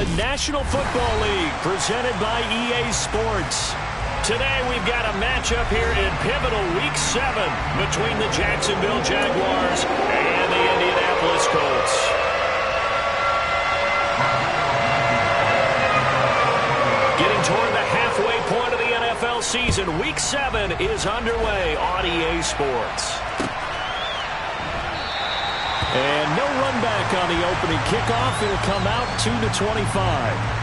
the National Football League, presented by EA Sports. Today we've got a matchup here in pivotal Week 7 between the Jacksonville Jaguars and the Indianapolis Colts. Getting toward the halfway point of the NFL season, Week 7 is underway on EA Sports. And no run back on the opening kickoff. It'll come out 2-25.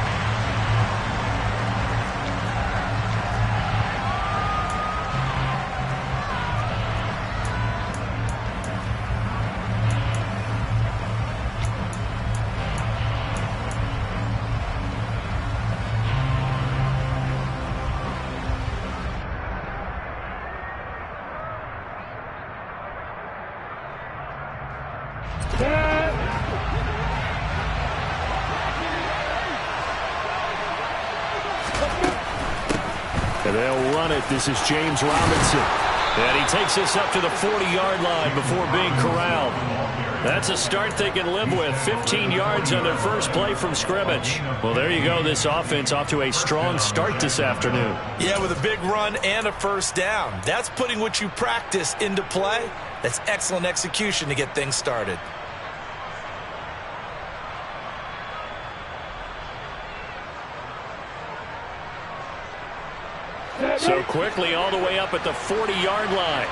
And they'll run it. This is James Robinson. And he takes this up to the 40-yard line before being corralled. That's a start they can live with. 15 yards on their first play from scrimmage. Well, there you go. This offense off to a strong start this afternoon. Yeah, with a big run and a first down. That's putting what you practice into play. That's excellent execution to get things started. So quickly all the way up at the 40-yard line.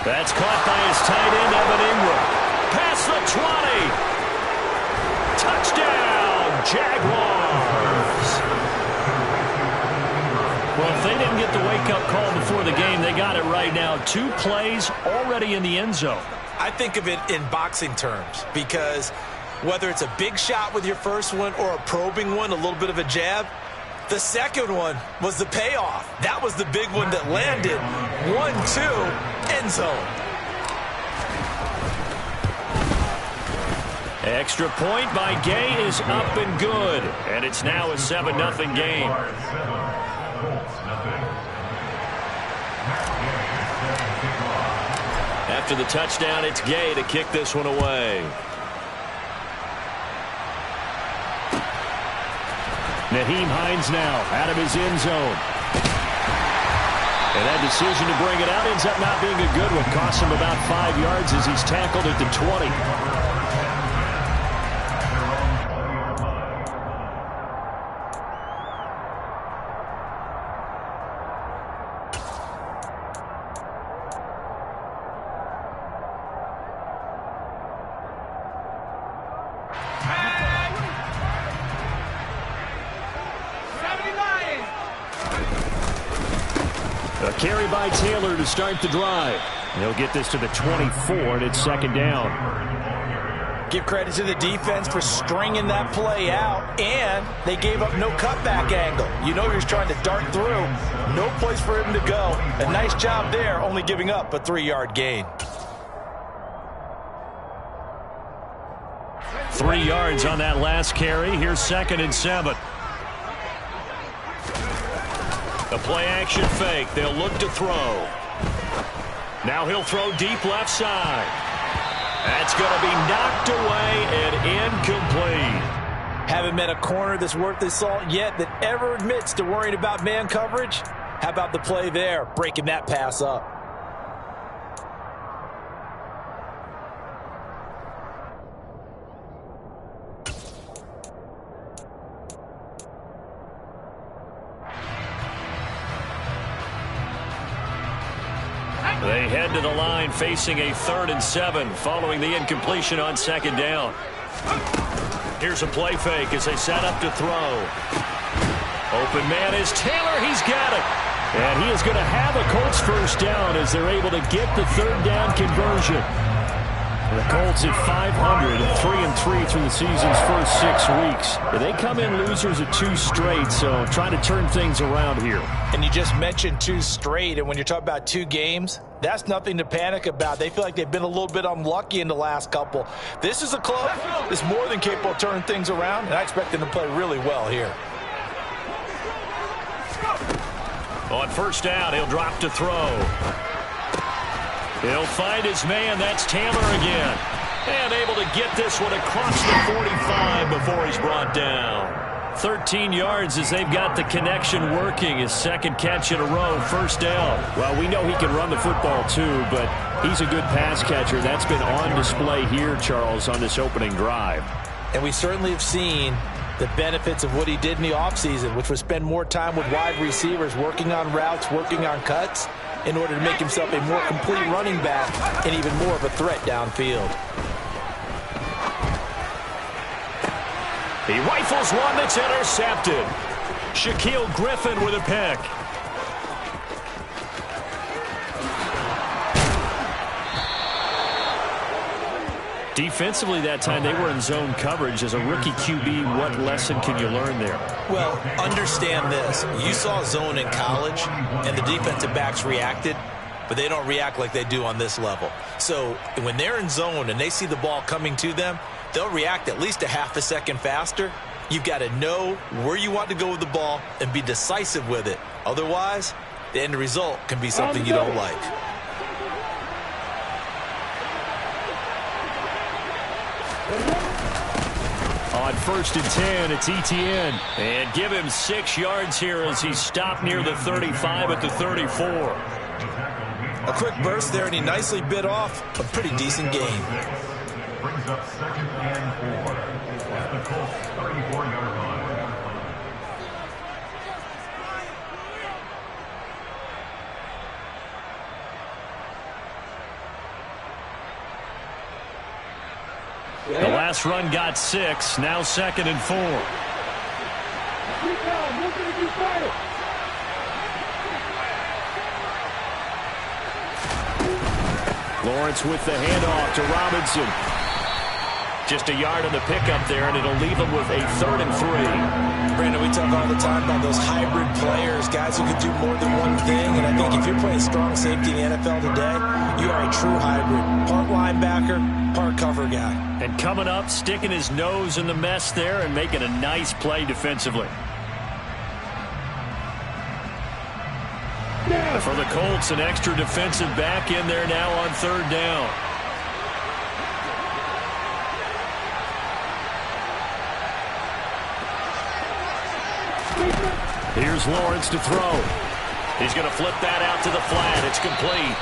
That's caught by his tight end, Evan Ingram. Past the 20. Touchdown, Jaguars. Well, if they didn't get the wake-up call before the game, they got it right now. 2 plays already in the end zone. I think of it in boxing terms because whether it's a big shot with your first one or a probing one, a little bit of a jab, the second one was the payoff. That was the big one that landed. 1-2, end zone. Extra point by Gay is up and good. And it's now a 7-0 game. After the touchdown, it's Gay to kick this one away. Nyheim Hines now out of his end zone. And that decision to bring it out ends up not being a good one. Costs him about 5 yards as he's tackled at the 20. A carry by Taylor to start the drive. They'll get this to the 24, and it's second down. Give credit to the defense for stringing that play out, and they gave up no cutback angle. You know he was trying to dart through. No place for him to go. A nice job there, only giving up a 3-yard gain. 3 yards on that last carry. Here's 2nd and 7. A play-action fake. They'll look to throw. Now he'll throw deep left side. That's going to be knocked away and incomplete. Haven't met a corner that's worth his salt yet that ever admits to worrying about man coverage. How about the play there, breaking that pass up? They head to the line facing a 3rd and 7 following the incompletion on 2nd down. Here's a play fake as they set up to throw. Open man is Taylor. He's got it. And he is going to have a Colts first down as they're able to get the 3rd down conversion. The Colts at 500 and 3-3 through the season's first 6 weeks. They come in losers at 2 straight, so trying to turn things around here. And you just mentioned 2 straight, and when you're talking about 2 games, that's nothing to panic about. They feel like they've been a little bit unlucky in the last couple. This is a club that's more than capable of turning things around, and I expect them to play really well here. On first down, he'll drop to throw. He'll find his man. That's Taylor again. And able to get this one across the 45 before he's brought down. 13 yards as they've got the connection working. His second catch in a row, first down. Well, we know he can run the football too, but he's a good pass catcher. That's been on display here, Charles, on this opening drive. And we certainly have seen the benefits of what he did in the offseason, which was spend more time with wide receivers, working on routes, working on cuts, in order to make himself a more complete running back and even more of a threat downfield. He rifles one that's intercepted. Shaquille Griffin with a pick. Defensively that time, they were in zone coverage. As a rookie QB, what lesson can you learn there? Well, understand this. You saw zone in college, and the defensive backs reacted, but they don't react like they do on this level. So when they're in zone and they see the ball coming to them, they'll react at least a half a second faster. You've got to know where you want to go with the ball and be decisive with it. Otherwise, the end result can be something you don't like. On 1st and 10, it's Etienne. And give him 6 yards here as he stopped near the 35 at the 34. A quick burst there, and he nicely bit off a pretty decent gain. Brings up 2nd and 4 at the Colts 34-yard line. The last run got 6, now 2nd and 4. Lawrence with the handoff to Robinson. Just a yard on the pickup there, and it'll leave him with a 3rd and 3. Brandon, we talk all the time about those hybrid players, guys who can do more than one thing. And I think if you're playing strong safety in the NFL today, you are a true hybrid. Part linebacker, part cover guy. And coming up, sticking his nose in the mess there and making a nice play defensively. For the Colts, an extra defensive back in there now on 3rd down. Here's Lawrence to throw. He's going to flip that out to the flat. It's complete.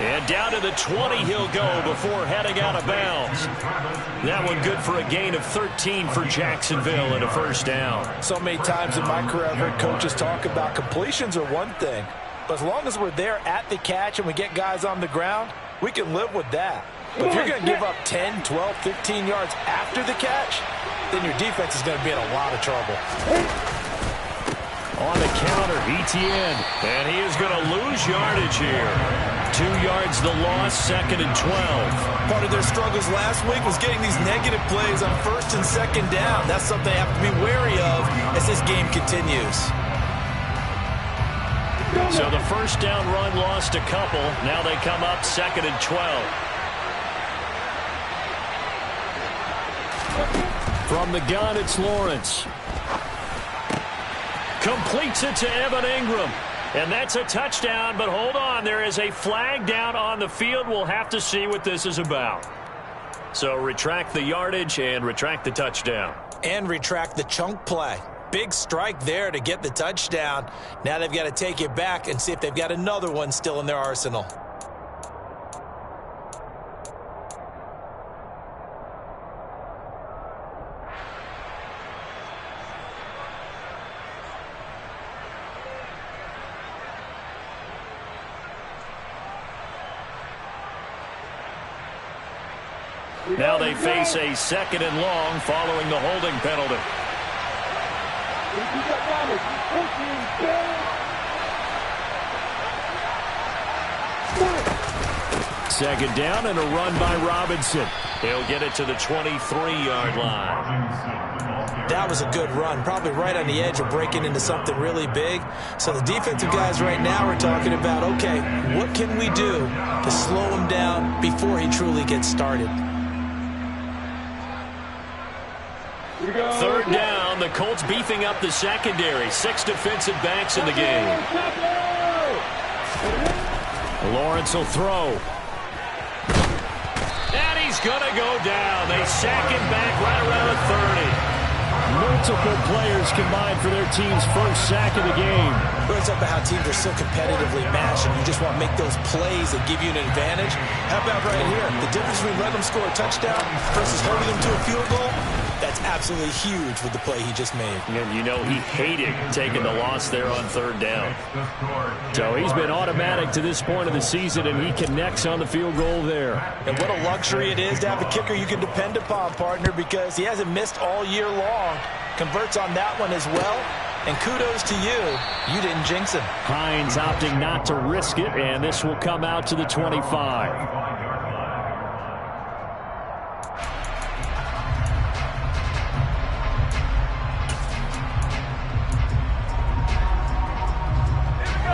And down to the 20 he'll go before heading out of bounds. That one good for a gain of 13 for Jacksonville and a 1st down. So many times in my career I've heard coaches talk about completions are one thing. But as long as we're there at the catch and we get guys on the ground, we can live with that. But if you're going to give up 10, 12, 15 yards after the catch, then your defense is going to be in a lot of trouble. On the counter, Etienne. And he is going to lose yardage here. 2 yards the loss, 2nd and 12. Part of their struggles last week was getting these negative plays on 1st and 2nd down. That's something they have to be wary of as this game continues. So the 1st down run lost a couple. Now they come up 2nd and 12. From the gun, it's Lawrence. Completes it to Evan Ingram. And that's a touchdown, but hold on. There is a flag down on the field. We'll have to see what this is about. So retract the yardage and retract the touchdown. And retract the chunk play. Big strike there to get the touchdown. Now they've got to take it back and see if they've got another one still in their arsenal. Now they face a 2nd and long following the holding penalty. 2nd down and a run by Robinson. He'll get it to the 23-yard line. That was a good run, probably right on the edge of breaking into something really big. So the defensive guys right now are talking about, okay, what can we do to slow him down before he truly gets started? 3rd down, the Colts beefing up the secondary. 6 defensive backs in the game. Lawrence will throw. And he's going to go down. They sack him back right around the 30. Multiple players combined for their team's first sack of the game. Brings up how teams are so competitively matched, and you just want to make those plays that give you an advantage. How about right here? The difference between letting them score a touchdown versus holding them to a field goal, that's absolutely huge with the play he just made. And you know he hated taking the loss there on third down. So he's been automatic to this point of the season, and he connects on the field goal there. And what a luxury it is to have a kicker you can depend upon, partner, because he hasn't missed all year long. Converts on that one as well. And kudos to you. You didn't jinx him. Hines opting not to risk it, and this will come out to the 25.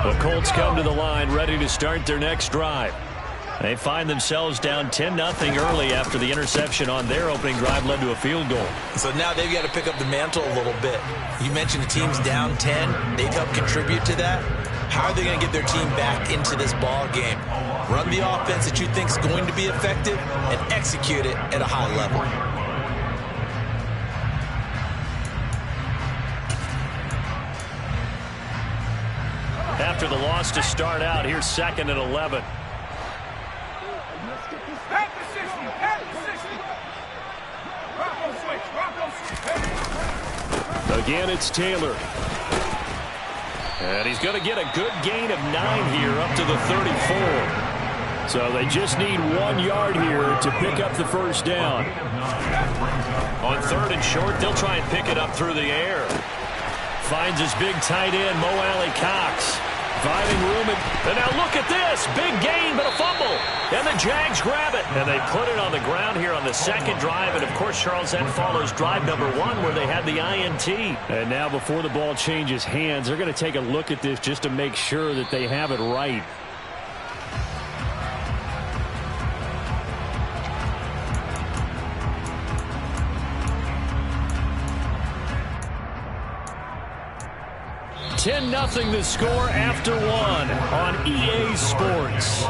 The Colts come to the line ready to start their next drive. They find themselves down 10-0 early after the interception on their opening drive led to a field goal. So now they've got to pick up the mantle a little bit. You mentioned the team's down 10. They've helped contribute to that. How are they going to get their team back into this ball game? Run the offense that you think is going to be effective and execute it at a high level. After the loss to start out, here's 2nd and 11. Again, it's Taylor. And he's going to get a good gain of 9 here up to the 34. So they just need 1 yard here to pick up the first down. On 3rd and short, they'll try and pick it up through the air. Finds his big tight end, Mo Alley Cox. Finding room, and now look at this. Big gain, but a fumble. And the Jags grab it. And they put it on the ground here on the second drive. And, of course, Charles, that follows drive number 1 where they had the INT. And now before the ball changes hands, they're going to take a look at this just to make sure that they have it right. $10-0 the score after 1 on EA Sports.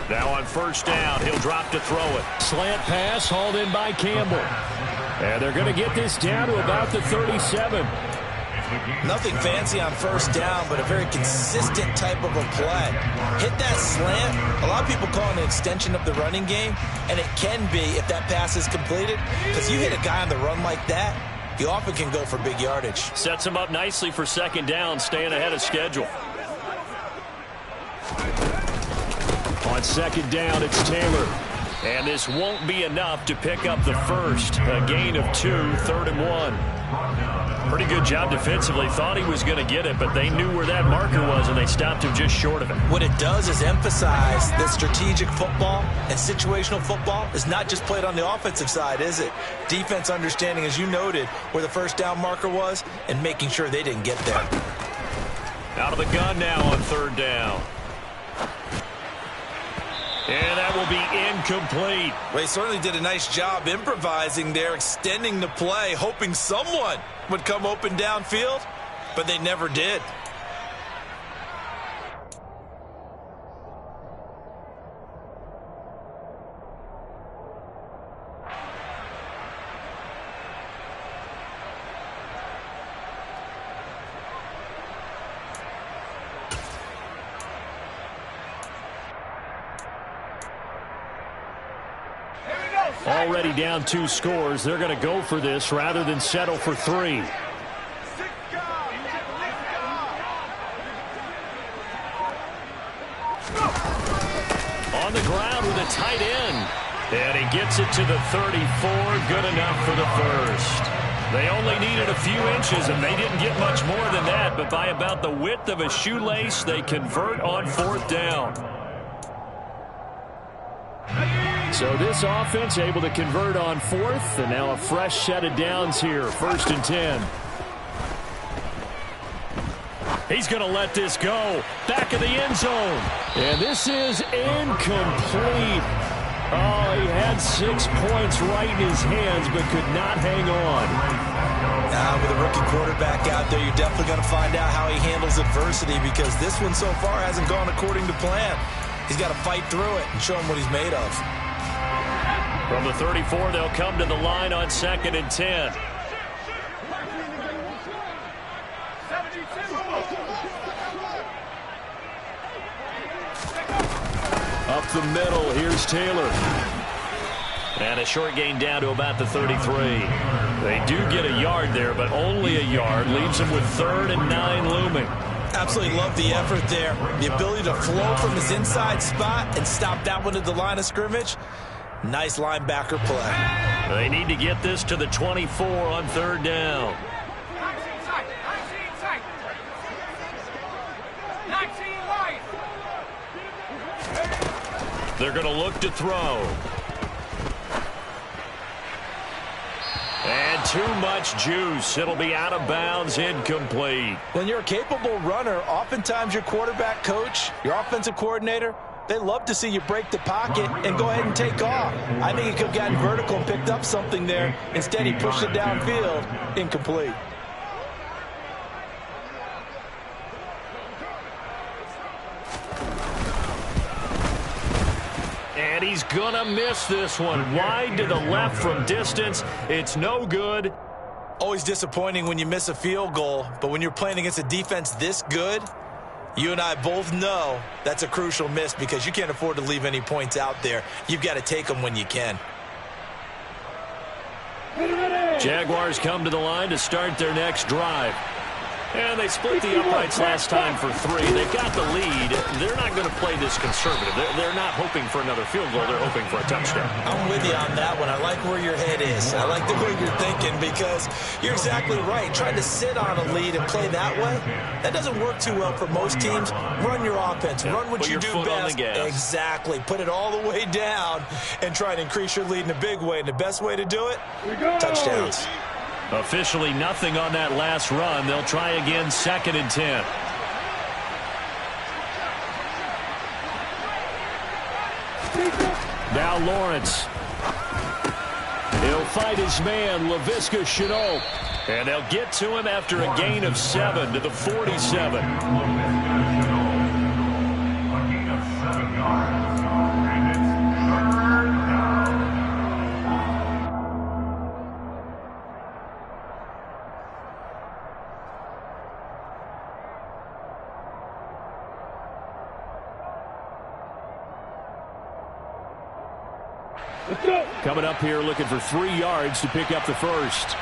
Now on first down, he'll drop to throw it. Slant pass hauled in by Campbell. And they're going to get this down to about the 37. Nothing fancy on first down, but a very consistent type of a play. Hit that slant. A lot of people call it an extension of the running game, and it can be if that pass is completed, because you hit a guy on the run like that, he often can go for big yardage. Sets him up nicely for second down, staying ahead of schedule. On second down, it's Taylor. And this won't be enough to pick up the first. A gain of 2, 3rd and 1. Pretty good job defensively. Thought he was going to get it, but they knew where that marker was, and they stopped him just short of it. What it does is emphasize that strategic football and situational football is not just played on the offensive side, is it? Defense understanding, as you noted, where the first down marker was and making sure they didn't get there. Out of the gun now on 3rd down. And that will be incomplete. They certainly did a nice job improvising there, extending the play, hoping someone would come open downfield, but they never did. Already down 2 scores. They're going to go for this rather than settle for 3. On the ground with a tight end. And he gets it to the 34. Good enough for the first. They only needed a few inches, and they didn't get much more than that. But by about the width of a shoelace, they convert on 4th down. So this offense able to convert on 4th, and now a fresh set of downs here, 1st and 10. He's going to let this go. Back of the end zone. And this is incomplete. Oh, he had 6 points right in his hands, but could not hang on. With a rookie quarterback out there, you're definitely going to find out how he handles adversity, because this one so far hasn't gone according to plan. He's got to fight through it and show him what he's made of. From the 34, they'll come to the line on 2nd and 10. Up the middle, here's Taylor. And a short gain down to about the 33. They do get a yard there, but only a yard. Leaves them with 3rd and 9 looming. Absolutely love the effort there. The ability to flow from his inside spot and stop that one at the line of scrimmage. Nice linebacker play. They need to get this to the 24 on 3rd down. They're going to look to throw. And too much juice. It'll be out of bounds, incomplete. When you're a capable runner, oftentimes your quarterback coach, your offensive coordinator, they love to see you break the pocket and go ahead and take off. I think he could have gotten vertical and picked up something there. Instead, he pushed it downfield. Incomplete. And he's going to miss this one. Wide to the left from distance. It's no good. Always disappointing when you miss a field goal, but when you're playing against a defense this good, you and I both know that's a crucial miss, because you can't afford to leave any points out there. You've got to take them when you can. Jaguars come to the line to start their next drive. And they split the uprights last time for 3. They've got the lead. They're not going to play this conservative. They're not hoping for another field goal. They're hoping for a touchdown. I'm with you on that one. I like where your head is. I like the way you're thinking, because you're exactly right. Trying to sit on a lead and play that way, that doesn't work too well for most teams. Run your offense. Run what you do best. Exactly. Put it all the way down and try to increase your lead in a big way. And the best way to do it, touchdowns. Officially nothing on that last run. They'll try again, 2nd and 10. Now Lawrence. He'll fight his man, Laviska Shenault. And they'll get to him after a gain of 7 to the 47. A gain of 7 yards. And it's 3rd down. Coming up here looking for 3 yards to pick up the first.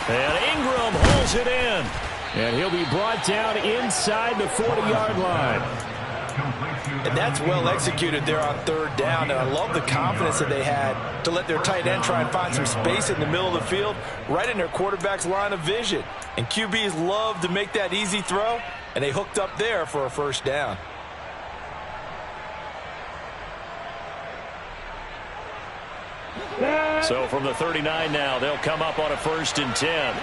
And Ingram holds it in. And he'll be brought down inside the 40-yard line. And that's well executed there on 3rd down. And I love the confidence that they had to let their tight end try and find some space in the middle of the field, right in their quarterback's line of vision. And QBs love to make that easy throw, and they hooked up there for a first down. So from the 39 now, they'll come up on a 1st and 10.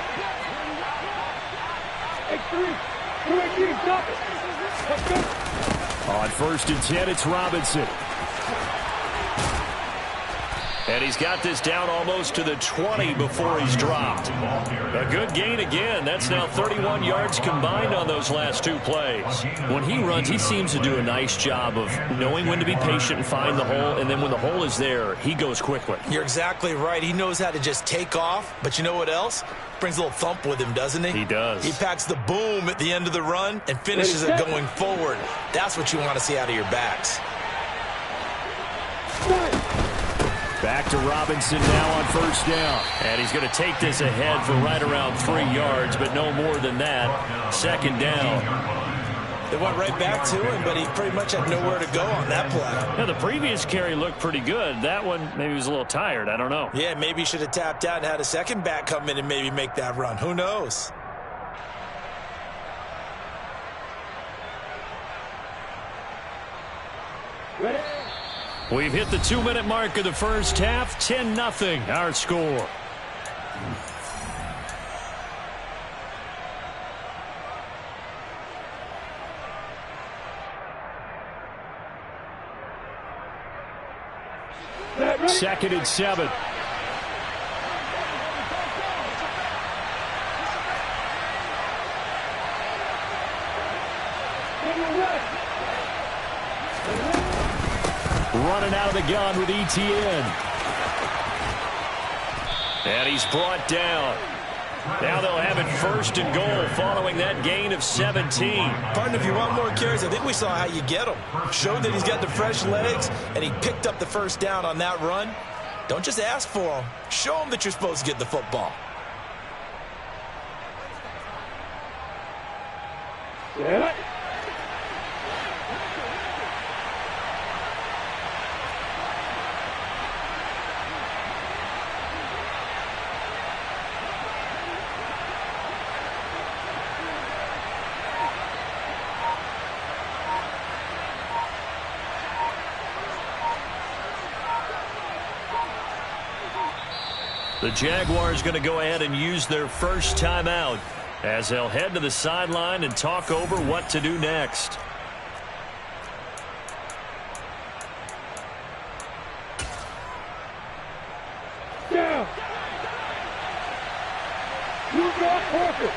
On 1st and 10, it's Robinson. And he's got this down almost to the 20 before he's dropped. A good gain again. That's now 31 yards combined on those last 2 plays. When he runs, he seems to do a nice job of knowing when to be patient and find the hole, and then when the hole is there, he goes quickly. You're exactly right. He knows how to just take off, but you know what else? Brings a little thump with him, doesn't he? He does. He packs the boom at the end of the run and finishes it going forward. That's what you want to see out of your backs. Back to Robinson now on 1st down. And he's going to take this ahead for right around 3 yards, but no more than that. 2nd down. They went right back to him, but he pretty much had nowhere to go on that play. Yeah, the previous carry looked pretty good. That one, maybe he was a little tired. I don't know. Yeah, maybe he should have tapped out and had a second back come in and maybe make that run. Who knows? We've hit the 2-minute mark of the first half. 10-0 our score. Second and 7. Running out of the gun with ETN. And he's brought down. Now they'll have it first and goal following that gain of 17. Partner, if you want more carries, I think we saw how you get him. Showed that he's got the fresh legs, and he picked up the first down on that run. Don't just ask for him. Show him that you're supposed to get the football. Yeah. The Jaguars going to go ahead and use their first timeout as they'll head to the sideline and talk over what to do next. Down. You got Parker.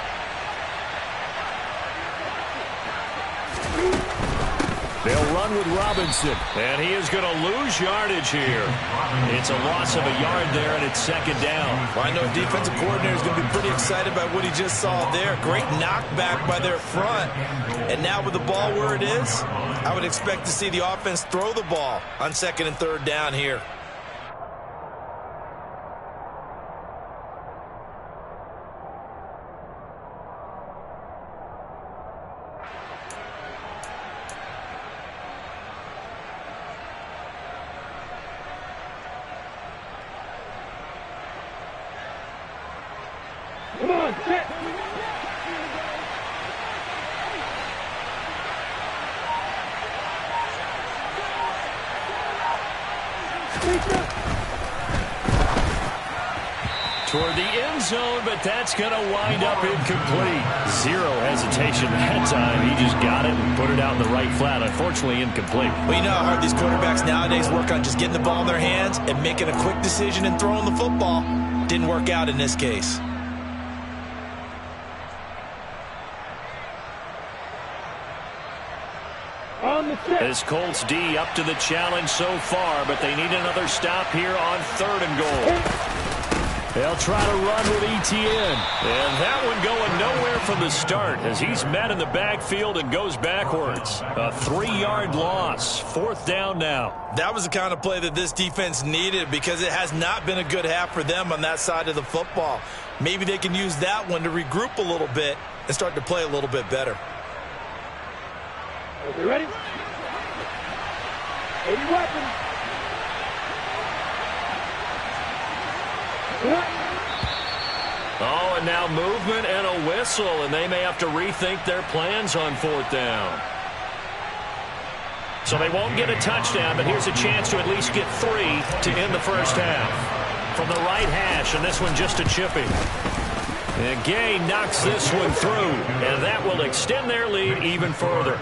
They'll run with Robinson. And he is going to lose yardage here. It's a loss of a yard there, and it's second down. Well, I know a defensive coordinator is going to be pretty excited about what he just saw there. Great knockback by their front. And now with the ball where it is, I would expect to see the offense throw the ball on second and third down here. Come on, sit. Toward the end zone, but that's going to wind up incomplete. Zero hesitation that time. He just got it and put it out in the right flat. Unfortunately, incomplete. Well, you know how hard these quarterbacks nowadays work on just getting the ball in their hands and making a quick decision and throwing the football. Didn't work out in this case. This Colts D up to the challenge so far, but they need another stop here on third and goal. They'll try to run with ETN. And that one going nowhere from the start as he's met in the backfield and goes backwards. A 3-yard loss. Fourth down now. That was the kind of play that this defense needed because it has not been a good half for them on that side of the football. Maybe they can use that one to regroup a little bit and start to play a little bit better. Okay, ready? 80 weapons. Oh, and now movement and a whistle, and they may have to rethink their plans on fourth down. So they won't get a touchdown, but here's a chance to at least get 3 to end the first half. From the right hash, and this one just a chipping. And Gay knocks this one through, and that will extend their lead even further.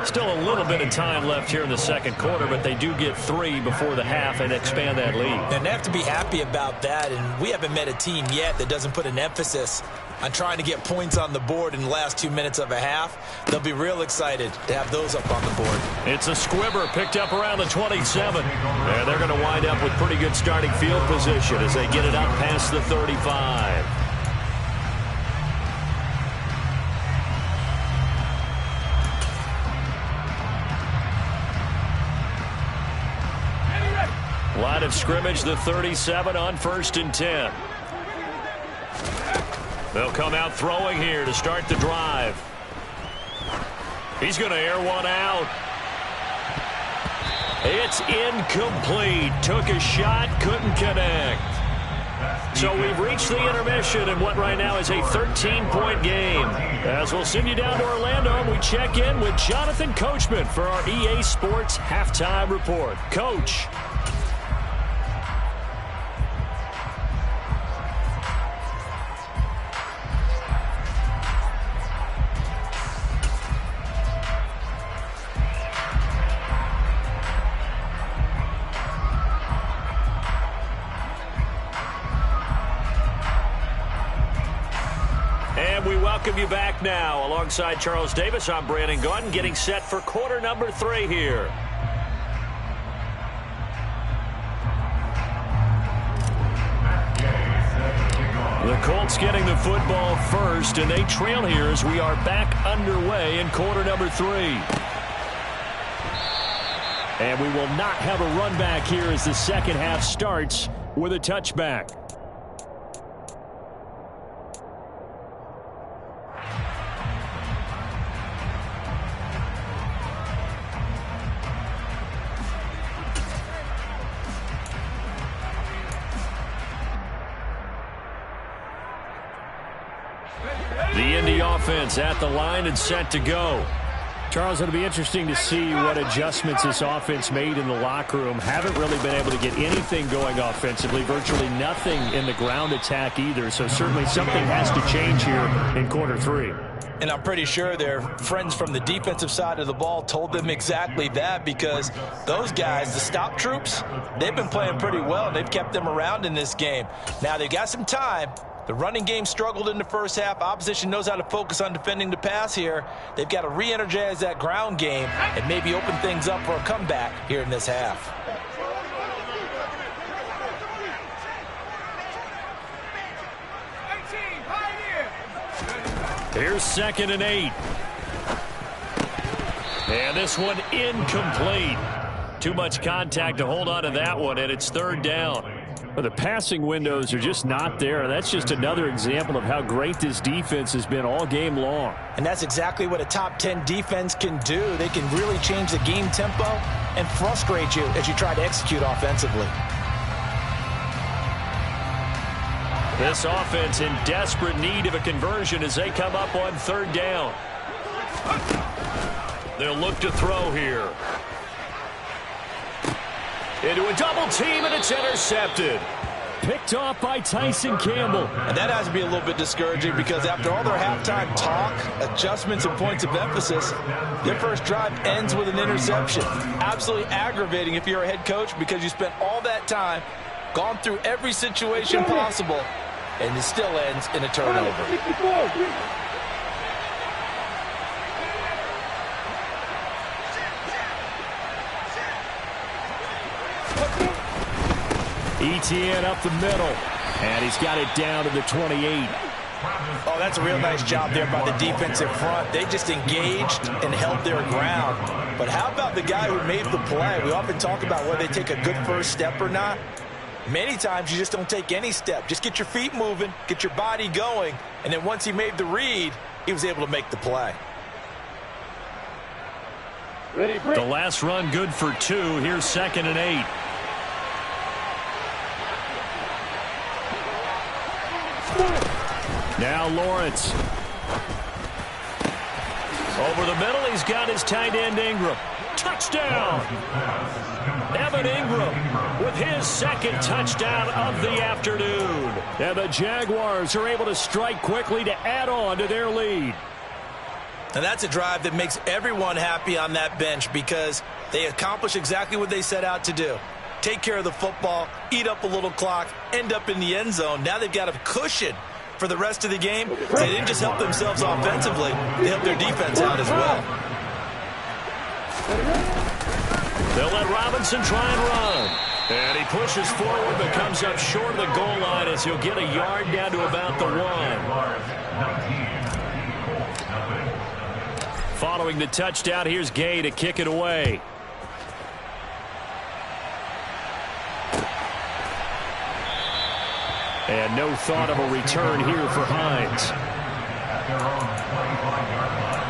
Still a little bit of time left here in the second quarter, but they do get 3 before the half and expand that lead. And they have to be happy about that, and we haven't met a team yet that doesn't put an emphasis on trying to get points on the board in the last 2 minutes of a half. They'll be real excited to have those up on the board. It's a squibber picked up around the 27. And they're going to wind up with pretty good starting field position as they get it up past the 35. Line of scrimmage, the 37 on 1st and 10. They'll come out throwing here to start the drive. He's going to air one out. It's incomplete. Took a shot, couldn't connect. So we've reached the intermission in what right now is a 13-point game. As we'll send you down to Orlando, and we check in with Jonathan Coachman for our EA Sports Halftime Report. Coach. And we welcome you back now. Alongside Charles Davis, I'm Brandon Gaudin, getting set for quarter number 3 here. The Colts getting the football first, and they trail here as we are back underway in quarter number 3. And we will not have a run back here as the second half starts with a touchback. The Indy offense at the line and set to go. Charles, it'll be interesting to see what adjustments this offense made in the locker room. Haven't really been able to get anything going offensively, virtually nothing in the ground attack either. So certainly something has to change here in quarter 3. And I'm pretty sure their friends from the defensive side of the ball told them exactly that, because those guys, the stop troops, they've been playing pretty well. They've kept them around in this game. Now they've got some time. The running game struggled in the first half. Opposition knows how to focus on defending the pass here. They've got to re-energize that ground game and maybe open things up for a comeback here in this half. Here's 2nd and 8. And this one incomplete. Too much contact to hold on to that one, and it's 3rd down. Well, the passing windows are just not there. That's just another example of how great this defense has been all game long. And that's exactly what a top 10 defense can do. They can really change the game tempo and frustrate you as you try to execute offensively. This offense in desperate need of a conversion as they come up on 3rd down. They'll look to throw here. Into a double team, and it's intercepted. Picked off by Tyson Campbell. And that has to be a little bit discouraging, because after all their halftime talk, adjustments, and points of emphasis, their first drive ends with an interception. Absolutely aggravating if you're a head coach, because you spent all that time, gone through every situation possible, and it still ends in a turnover. ETN up the middle, and he's got it down to the 28. Oh, that's a real nice job there by the defensive front. They just engaged and held their ground. But how about the guy who made the play? We often talk about whether they take a good first step or not. Many times you just don't take any step. Just get your feet moving, get your body going, and then once he made the read, he was able to make the play. The last run good for 2. Here's 2nd and 8. Now Lawrence. Over the middle, he's got his tight end Ingram. Touchdown! Evan Ingram with his 2nd touchdown of the afternoon. And the Jaguars are able to strike quickly to add on to their lead. And that's a drive that makes everyone happy on that bench, because they accomplish exactly what they set out to do. Take care of the football, eat up a little clock, end up in the end zone. Now they've got a cushion for the rest of the game. They didn't just help themselves offensively, they helped their defense out as well. They'll let Robinson try and run. And he pushes forward but comes up short of the goal line as he'll get a yard down to about the 1. Following the touchdown, here's Gay to kick it away. And no thought of a return here for Hines. At their own 25-yard line.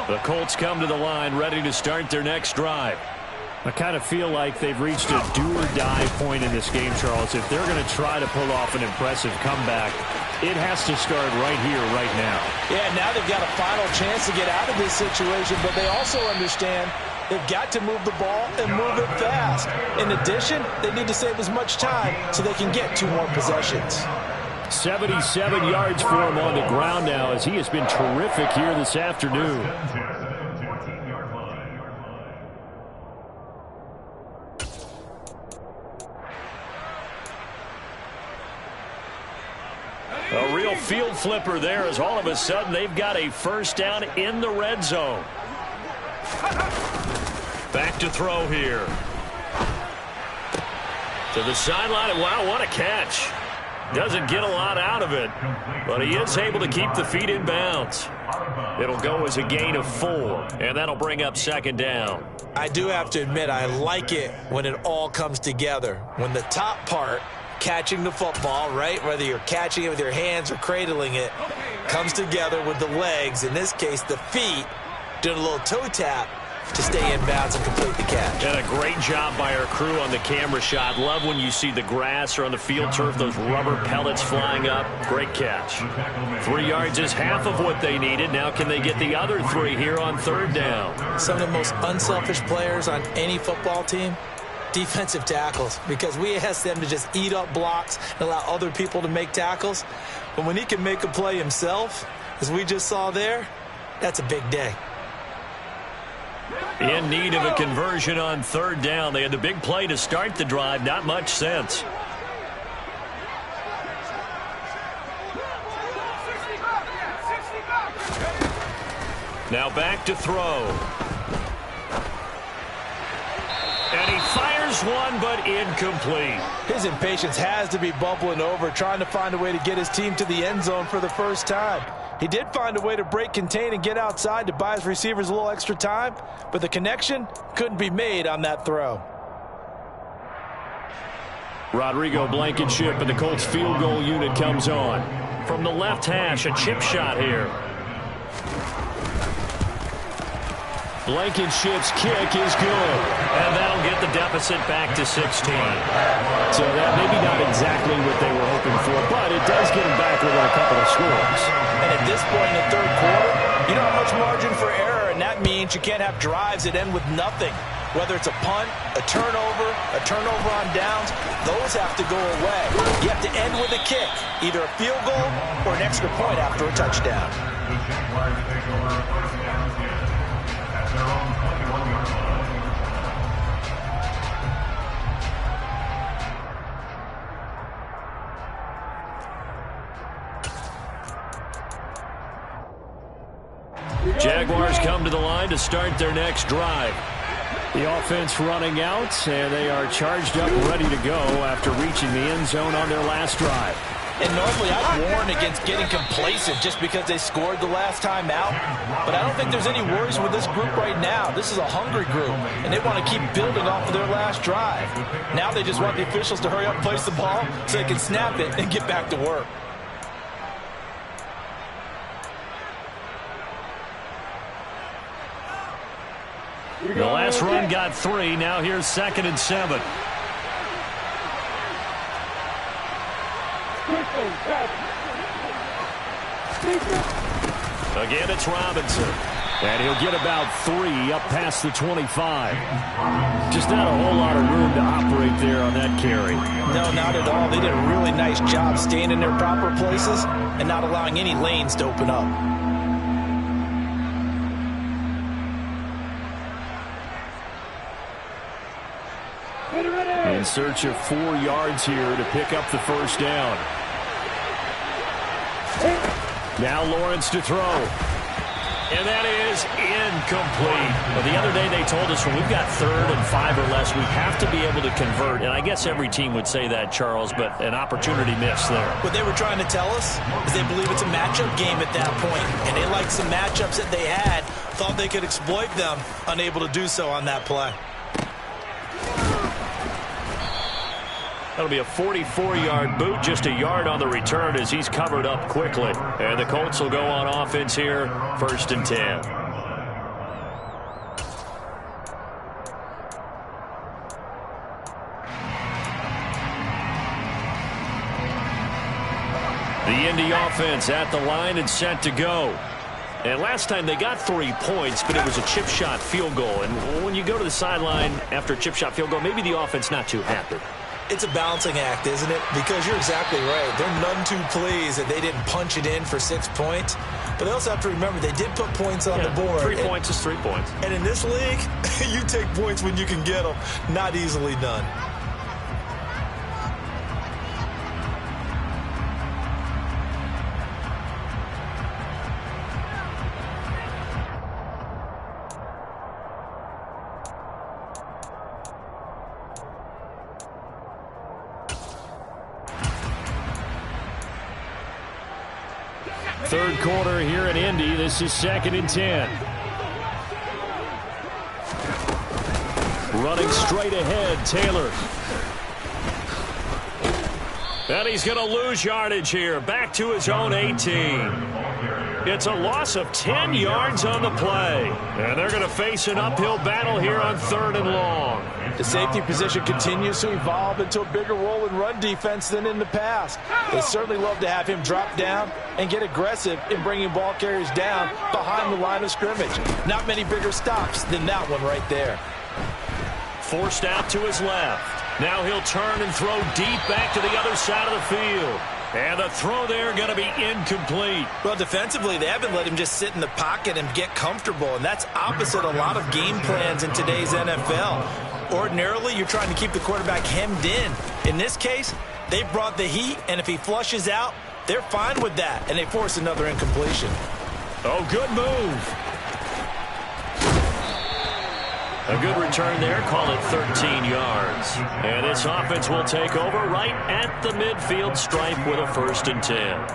The Colts come to the line ready to start their next drive. I kind of feel like they've reached a do-or-die point in this game, Charles. If they're going to try to pull off an impressive comeback, it has to start right here, right now. Yeah, now they've got a final chance to get out of this situation, but they also understand they've got to move the ball and move it fast. In addition, they need to save as much time so they can get 2 more possessions. 77 yards for him on the ground now as he has been terrific here this afternoon. A real field flipper there as all of a sudden they've got a first down in the red zone. Back to throw here. To the sideline. Wow, what a catch. Doesn't get a lot out of it, but he is able to keep the feet in bounds. It'll go as a gain of 4, and that'll bring up second down. I do have to admit, I like it when it all comes together. When the top part, catching the football, right, whether you're catching it with your hands or cradling it, comes together with the legs, in this case the feet, doing a little toe tap to stay in bounds and complete the catch. And a great job by our crew on the camera shot. Love when you see the grass or on the field turf, those rubber pellets flying up. Great catch. 3 yards is half of what they needed. Now can they get the other 3 here on third down? Some of the most unselfish players on any football team, defensive tackles, because we ask them to just eat up blocks and allow other people to make tackles. But when he can make a play himself, as we just saw there, that's a big day. In need of a conversion on third down. They had the big play to start the drive. Not much sense. Now back to throw. And he fires one, but incomplete. His impatience has to be bubbling over, trying to find a way to get his team to the end zone for the first time. He did find a way to break contain and get outside to buy his receivers a little extra time, but the connection couldn't be made on that throw. Rodrigo Blankenship and the Colts field goal unit comes on. From the left hash, a chip shot here. Blankenship's kick is good. And that'll get the deficit back to 16. So that maybe not exactly what they were hoping for, but it does get them back within a couple of scores. And at this point in the third quarter, you don't have much margin for error, and that means you can't have drives that end with nothing. Whether it's a punt, a turnover on downs, those have to go away. You have to end with a kick, either a field goal or an extra point after a touchdown. The Jaguars take over first and 10 at their own 21-yard line. Jaguars come to the line to start their next drive. The offense running out, and they are charged up ready to go after reaching the end zone on their last drive. And normally I'd warn against getting complacent just because they scored the last time out. But I don't think there's any worries with this group right now. This is a hungry group, and they want to keep building off of their last drive. Now they just want the officials to hurry up and place the ball so they can snap it and get back to work. The last run got 3. Now here's 2nd and 7. Again, it's Robinson. And he'll get about 3 up past the 25. Just not a whole lot of room to operate there on that carry. No, not at all. They did a really nice job staying in their proper places and not allowing any lanes to open up. In search of 4 yards here to pick up the first down. Now Lawrence to throw. And that is incomplete. Well, the other day they told us when we've got 3rd and 5 or less, we have to be able to convert. And I guess every team would say that, Charles, but an opportunity missed there. What they were trying to tell us is they believe it's a matchup game at that point. And they liked some matchups that they had, thought they could exploit them, unable to do so on that play. That'll be a 44-yard boot, just a yard on the return as he's covered up quickly. And the Colts will go on offense here, 1st and 10. The Indy offense at the line and set to go. And last time they got 3 points, but it was a chip shot field goal. And when you go to the sideline after a chip shot field goal, maybe the offense not too happy. It's a balancing act, isn't it? Because you're exactly right. They're none too pleased that they didn't punch it in for 6 points. But they also have to remember they did put points on the board. 3 points is 3 points. And in this league, you take points when you can get them. Not easily done. Third quarter here in Indy. This is 2nd and 10. Running straight ahead, Taylor. And he's going to lose yardage here. Back to his own 18. It's a loss of 10 yards on the play. And they're going to face an uphill battle here on 3rd and long. The safety position continues to evolve into a bigger role in run defense than in the past. They certainly love to have him drop down and get aggressive in bringing ball carriers down behind the line of scrimmage. Not many bigger stops than that one right there. Forced out to his left. Now he'll turn and throw deep back to the other side of the field. And the throw there going to be incomplete. Well, defensively, they haven't let him just sit in the pocket and get comfortable, and that's opposite a lot of game plans in today's NFL. Ordinarily, you're trying to keep the quarterback hemmed in. In this case, they brought the heat, and if he flushes out, they're fine with that, and they force another incompletion. Oh, good move. A good return there, call it 13 yards. And this offense will take over right at the midfield stripe with a 1st and 10.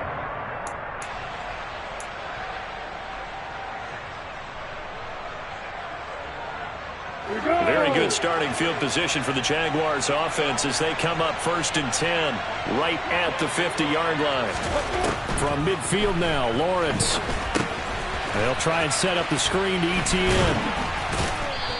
Very good starting field position for the Jaguars offense as they come up 1st and 10 right at the 50-yard line. From midfield now, Lawrence. They'll try and set up the screen to Etienne.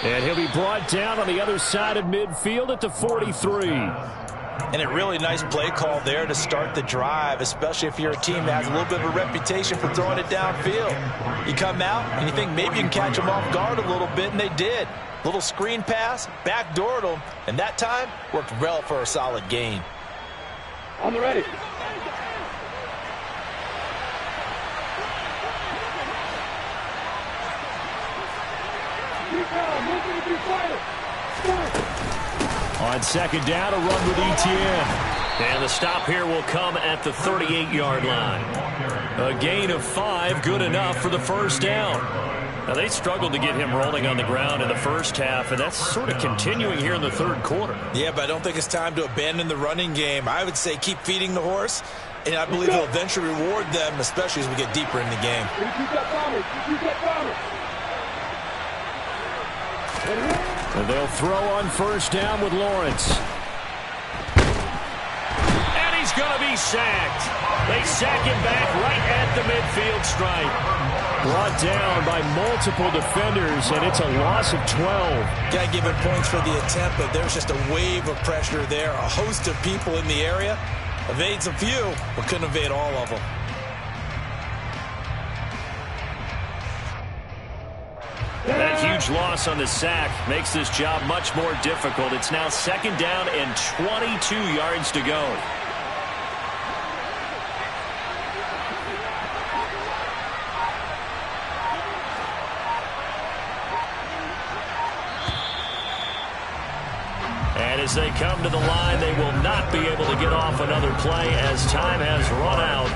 And he'll be brought down on the other side of midfield at the 43. And a really nice play call there to start the drive, especially if you're a team that has a little bit of a reputation for throwing it downfield. You come out and you think maybe you can catch them off guard a little bit, and they did. Little screen pass, backdoored them, and that time worked well for a solid gain. On the ready. On 2nd down, a run with Etienne. And the stop here will come at the 38-yard line. A gain of 5, good enough for the 1st down. Now, they struggled to get him rolling on the ground in the first half, and that's sort of continuing here in the 3rd quarter. Yeah, but I don't think it's time to abandon the running game. I would say keep feeding the horse, and I believe he'll eventually reward them, especially as we get deeper in the game. And they'll throw on 1st down with Lawrence. And he's going to be sacked. They sack him back right at the midfield stripe. Brought down by multiple defenders, and it's a loss of 12. Got to give him points for the attempt, but there's just a wave of pressure there. A host of people in the area. Evades a few, but couldn't evade all of them. That huge loss on the sack makes this job much more difficult. It's now 2nd down and 22 yards to go. And as they come to the line, they will not be able to get off another play as time has run out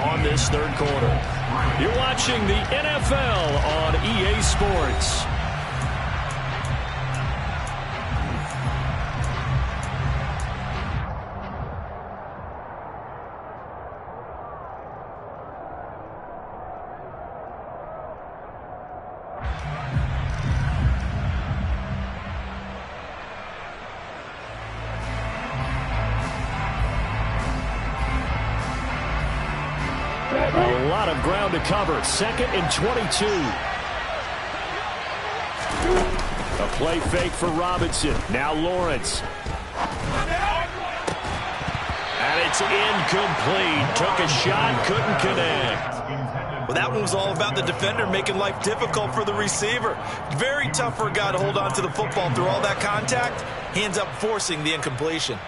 on this 3rd quarter. You're watching the NFL on EA Sports. A lot of ground to cover. 2nd and 22. A play fake for Robinson. Now Lawrence. And it's incomplete. Took a shot, couldn't connect. Well, that one was all about the defender making life difficult for the receiver. Very tough for a guy to hold on to the football through all that contact. He ends up forcing the incompletion.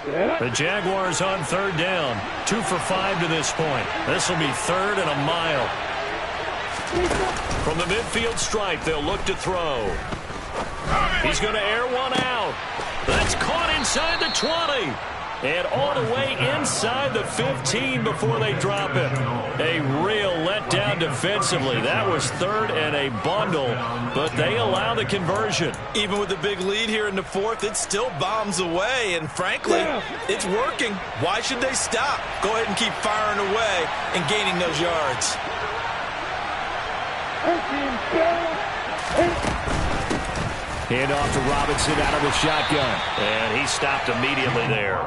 The Jaguars on third down. 2 for 5 to this point. This will be 3rd and a mile. From the midfield stripe, they'll look to throw. He's going to air one out. That's caught inside the 20. And all the way inside the 15 before they drop it. A real letdown defensively. That was 3rd and a bundle, but they allow the conversion. Even with the big lead here in the 4th, it still bombs away, and frankly, it's working. Why should they stop? Go ahead and keep firing away and gaining those yards. Hand off to Robinson out of the shotgun. And he stopped immediately there.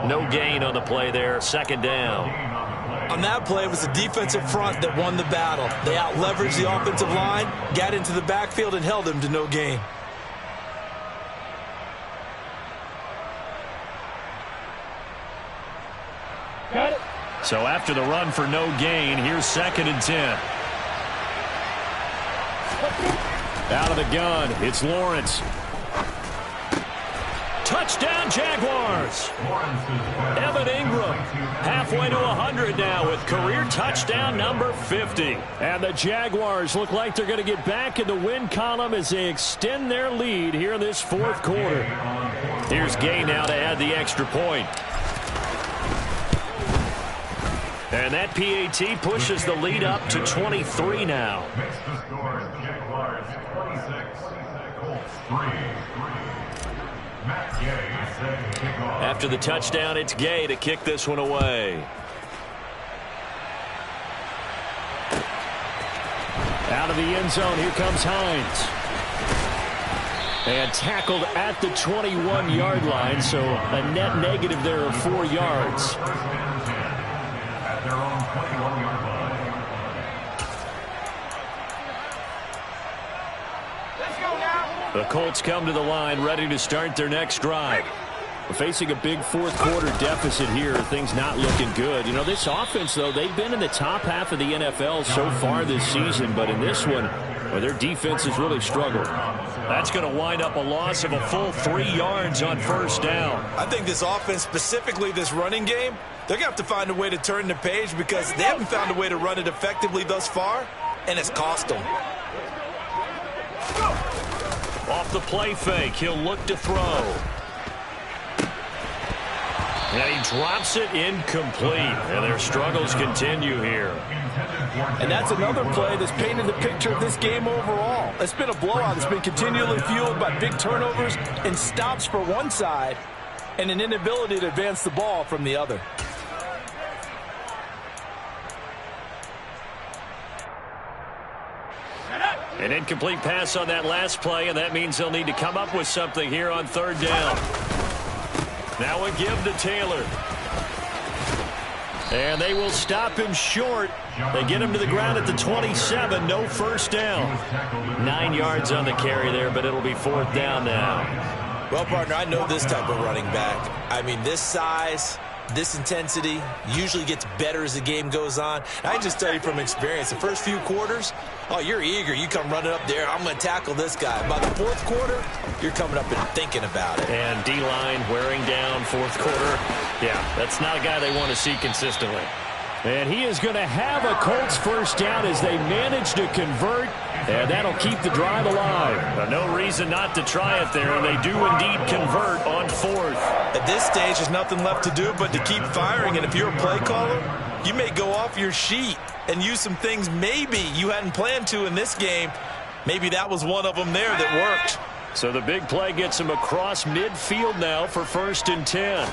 No gain on the play there. 2nd down. On that play, it was the defensive front that won the battle. They out-leveraged the offensive line, got into the backfield, and held him to no gain. Got it. So after the run for no gain, here's 2nd and 10. Out of the gun, it's Lawrence. Touchdown, Jaguars. Evan Ingram halfway to 100 now with career touchdown number 50. And the Jaguars look like they're going to get back in the win column as they extend their lead here in this 4th quarter. Here's Gay now to add the extra point. And that PAT pushes the lead up to 23 now. After the touchdown, it's Gay to kick this one away. Out of the end zone, here comes Hines. And tackled at the 21-yard line, so a net negative there of 4 yards. At their own 21-yard line. Let's go now. The Colts come to the line ready to start their next drive. We're facing a big 4th quarter deficit here. Things not looking good. You know, this offense, though, they've been in the top half of the NFL so far this season. But in this one, well, their defense has really struggled. That's going to wind up a loss of a full 3 yards on 1st down. I think this offense, specifically this running game, they're going to have to find a way to turn the page because they haven't found a way to run it effectively thus far, and it's cost them. Off the play fake, he'll look to throw. And he drops it incomplete. And their struggles continue here. And that's another play that's painted the picture of this game overall. It's been a blowout. It's been continually fueled by big turnovers and stops for one side and an inability to advance the ball from the other. An incomplete pass on that last play, and that means they'll need to come up with something here on 3rd down. Now a give to Taylor. And they will stop him short. They get him to the ground at the 27. No 1st down. 9 yards on the carry there, but it'll be 4th down now. Well, partner, I know this type of running back. I mean, this size, this intensity usually gets better as the game goes on. I just tell you from experience, the first few quarters, oh, you're eager. You come running up there. I'm going to tackle this guy. By the 4th quarter, you're coming up and thinking about it. And D-line wearing down 4th quarter. Yeah, that's not a guy they want to see consistently. And he is going to have a Colts 1st down as they manage to convert, and that'll keep the drive alive. No reason not to try it there, and they do indeed convert on 4th. At this stage, there's nothing left to do but to keep firing, and if you're a play caller, you may go off your sheet and use some things maybe you hadn't planned to in this game. Maybe that was one of them there that worked. So the big play gets him across midfield now for 1st and 10.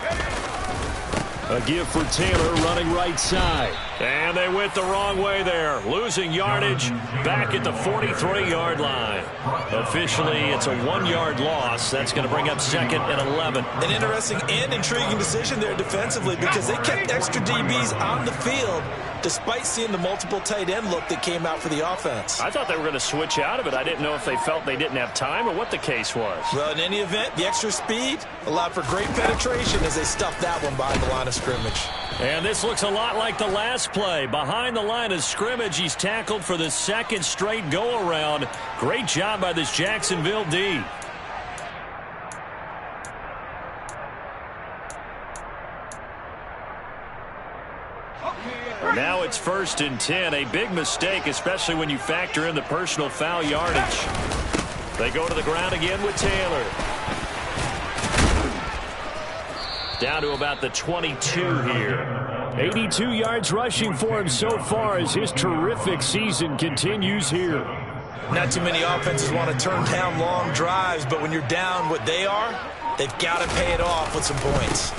A give for Taylor running right side. And they went the wrong way there. Losing yardage back at the 43-yard line. Officially, it's a 1-yard loss. That's going to bring up 2nd and 11. An interesting and intriguing decision there defensively because they kept extra DBs on the field despite seeing the multiple tight end look that came out for the offense. I thought they were going to switch out of it. I didn't know if they felt they didn't have time or what the case was. Well, in any event, the extra speed allowed for great penetration as they stuffed that one behind the line of scrimmage. And this looks a lot like the last play. Behind the line of scrimmage, he's tackled for the second straight go-around. Great job by this Jacksonville D. Now it's 1st and 10. A big mistake, especially when you factor in the personal foul yardage. They go to the ground again with Taylor. Down to about the 22 here. 82 yards rushing for him so far as his terrific season continues here. Not too many offenses want to turn down long drives, but when you're down what they are, they've got to pay it off with some points.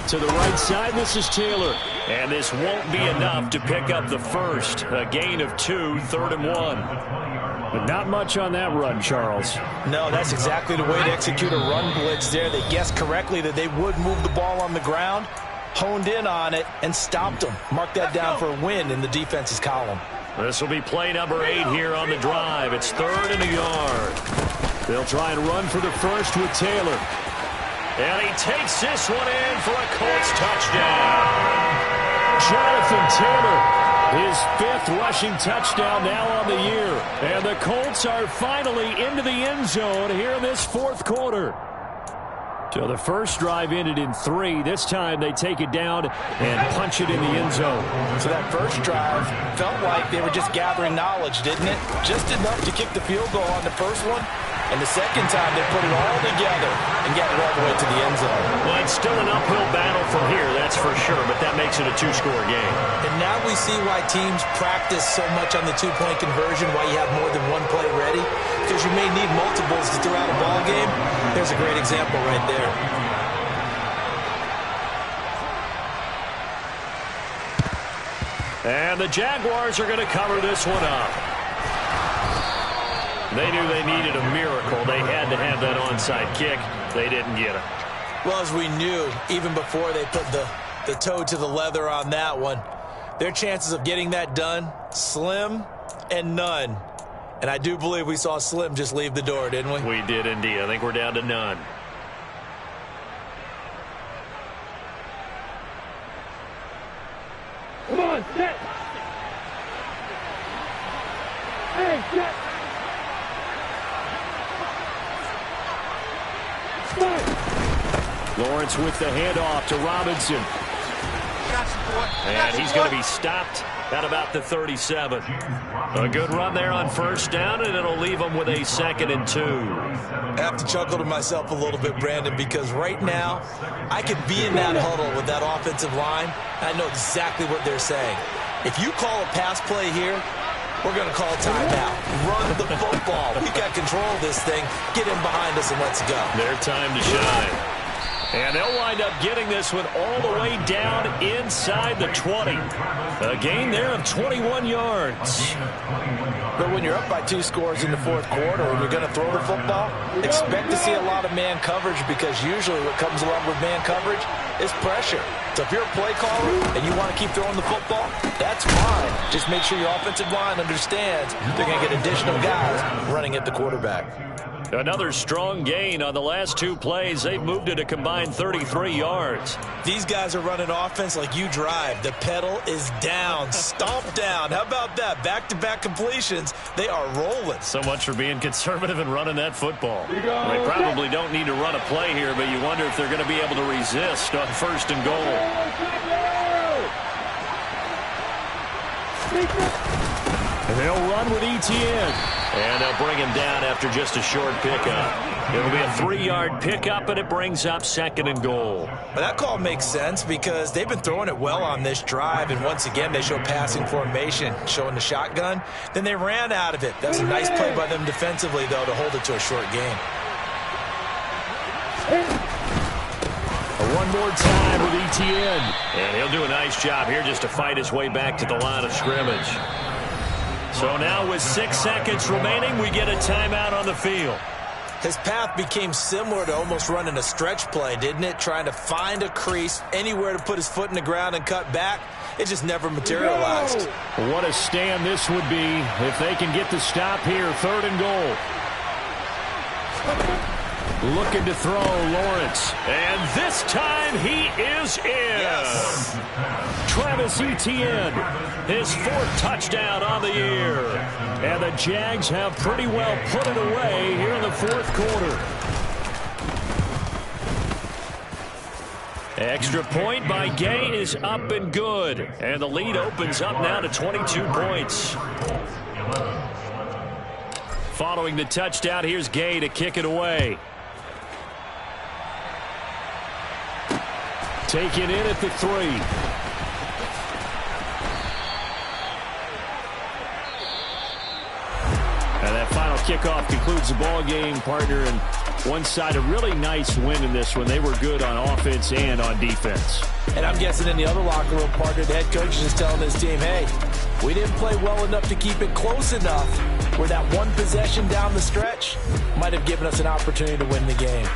To the right side, this is Taylor. And this won't be enough to pick up the first. A gain of 2, 3rd and 1. But not much on that run, Charles. No, that's exactly the way to execute a run blitz there. They guessed correctly that they would move the ball on the ground, honed in on it, and stopped them. Mark that down for a win in the defense's column. This will be play number 8 here on the drive. It's 3rd and a yard. They'll try and run for the first with Taylor. And he takes this one in for a Colts touchdown. Jonathan Taylor, his 5th rushing touchdown now on the year. And the Colts are finally into the end zone here in this 4th quarter. So the first drive ended in 3. This time they take it down and punch it in the end zone. So that first drive felt like they were just gathering knowledge, didn't it? Just enough to kick the field goal on the first one. And the second time they put it all together and got it all the way to the end zone. Well, it's still an uphill battle from here, that's for sure, but that makes it a 2-score game. And now we see why teams practice so much on the 2-point conversion, why you have more than one play ready, because you may need multiples to throw out a ball game. There's a great example right there. And the Jaguars are going to cover this one up. They knew they needed a miracle. They had to have that onside kick. They didn't get it. Well, as we knew, even before they put the toe to the leather on that one, their chances of getting that done, slim and none. And I do believe we saw Slim just leave the door, didn't we? We did indeed. I think we're down to none. Come on, set. Hey, set. Lawrence with the handoff to Robinson. And he's going to be stopped at about the 37. A good run there on first down, and it'll leave them with a 2nd and 2. I have to chuckle to myself a little bit, Brandon, because right now I could be in that huddle with that offensive line. I know exactly what they're saying. If you call a pass play here, we're going to call timeout. Run the football. We got control of this thing. Get in behind us and let's go. Their time to shine. And they'll wind up getting this one all the way down inside the 20. A gain there of 21 yards. But when you're up by 2 scores in the 4th quarter and you're going to throw the football, expect to see a lot of man coverage, because usually what comes along with man coverage is pressure. So if you're a play caller and you want to keep throwing the football, that's fine. Just make sure your offensive line understands they're going to get additional guys running at the quarterback. Another strong gain on the last 2 plays. They've moved it a combined 33 yards. These guys are running offense like you drive. The pedal is down, stomp down. How about that? Back-to-back completions. They are rolling. So much for being conservative and running that football. They probably don't need to run a play here, but you wonder if they're going to be able to resist on 1st and goal. And they'll run with ETN. And they'll bring him down after just a short pickup. It'll be a 3-yard pickup, and it brings up 2nd and goal. Well, that call makes sense because they've been throwing it well on this drive, and once again they show passing formation, showing the shotgun. Then they ran out of it. That was a nice play by them defensively, though, to hold it to a short gain. One more time with ETN. And he'll do a nice job here just to fight his way back to the line of scrimmage. So now with 6 seconds remaining, we get a timeout on the field. His path became similar to almost running a stretch play, didn't it? Trying to find a crease, anywhere to put his foot in the ground and cut back. It just never materialized. What a stand this would be if they can get the stop here. 3rd and goal. Looking to throw, Lawrence. And this time he is in. Yes. Travis Etienne, his 4th touchdown on the year. And the Jags have pretty well put it away here in the 4th quarter. Extra point by Gay is up and good. And the lead opens up now to 22 points. Following the touchdown, here's Gay to kick it away. Taken in at the 3. And that final kickoff concludes the ball game, partner. And one side, a really nice win in this one. They were good on offense and on defense. And I'm guessing in the other locker room, partner, the head coach is just telling his team, hey, we didn't play well enough to keep it close enough where that one possession down the stretch might have given us an opportunity to win the game.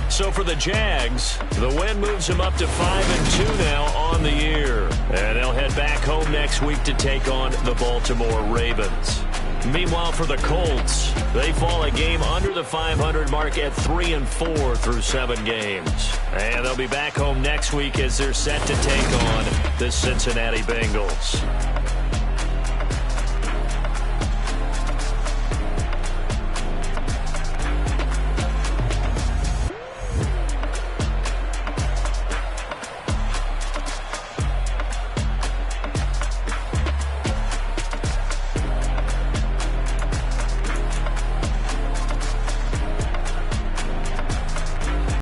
So for the Jags, the win moves them up to 5-2 now on the year. And they'll head back home next week to take on the Baltimore Ravens. Meanwhile, for the Colts, they fall a game under the 500 mark at 3-4 through 7 games. And they'll be back home next week as they're set to take on the Cincinnati Bengals.